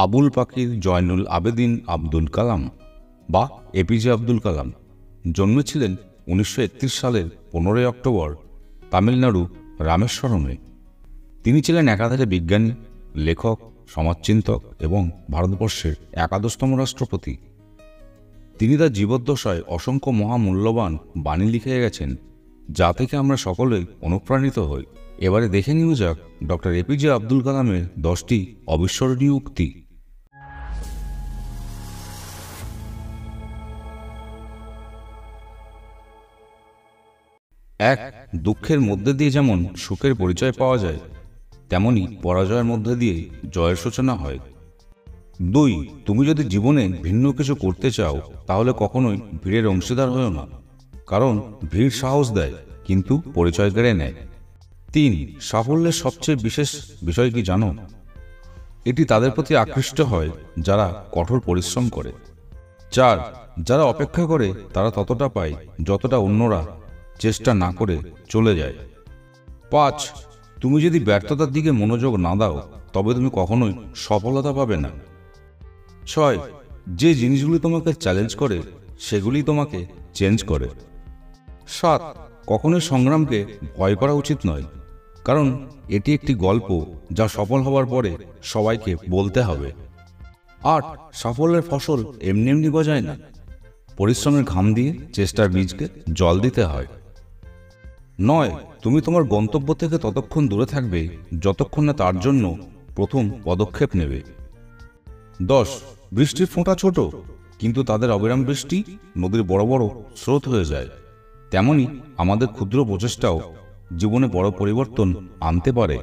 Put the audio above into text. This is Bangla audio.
আবুল পাকির জয়নুল আবেদিন আব্দুল কালাম বা এপিজে আব্দুল কালাম জন্মেছিলেন 1931 সালের 15 অক্টোবর তামিলনাড়ু রামেশ্বরমে। তিনি ছিলেন একাধারে বিজ্ঞানী, লেখক, সমাজচিন্তক এবং ভারতবর্ষের 11তম রাষ্ট্রপতি। তিনি তার জীবদ্দশায় অসংখ্য মহামূল্যবান বাণী লিখে গেছেন, যা থেকে আমরা সকলেই অনুপ্রাণিত হই। এবারে দেখে নিয়ে যাক ডক্টর এপিজে আব্দুল কালামের 10টি অবিস্মরণীয় উক্তি। 1. দুঃখের মধ্যে দিয়ে যেমন সুখের পরিচয় পাওয়া যায়, তেমনি পরাজয়ের মধ্যে দিয়ে জয়ের সূচনা হয়। 2. তুমি যদি জীবনে ভিন্ন কিছু করতে চাও, তাহলে কখনোই ভিড়ের অংশীদার হও না, কারণ ভিড় সাহস দেয় কিন্তু পরিচয় কেড়ে নেয়। 3. সাফল্যের সবচেয়ে বিশেষ বিষয় কি জানো? এটি তাদের প্রতি আকৃষ্ট হয় যারা কঠোর পরিশ্রম করে। 4. যারা অপেক্ষা করে তারা ততটা পায় যতটা অন্যরা চেষ্টা না করে চলে যায়। 5. তুমি যদি ব্যর্থতার দিকে মনোযোগ না দাও, তবে তুমি কখনোই সফলতা পাবে না। 6. যে জিনিসগুলি তোমাকে চ্যালেঞ্জ করে, সেগুলি তোমাকে চেঞ্জ করে। 7. কখনোই সংগ্রামকে ভয় করা উচিত নয়, কারণ এটি একটি গল্প যা সফল হওয়ার পরে সবাইকে বলতে হবে। 8. সাফল্যের ফসল এমনি এমনি গজায় না, পরিশ্রমের ঘাম দিয়ে চেষ্টার বীজকে জল দিতে হয়। 9. তুমি তোমার গন্তব্য থেকে ততক্ষণ দূরে থাকবে যতক্ষণ না তার জন্য প্রথম পদক্ষেপ নেবে। 10. বৃষ্টির ফোঁটা ছোট, কিন্তু তাদের অবিরাম বৃষ্টি নদীর বড় বড় স্রোত হয়ে যায়। তেমনি আমাদের ক্ষুদ্র প্রচেষ্টাও জীবনে বড় পরিবর্তন আনতে পারে।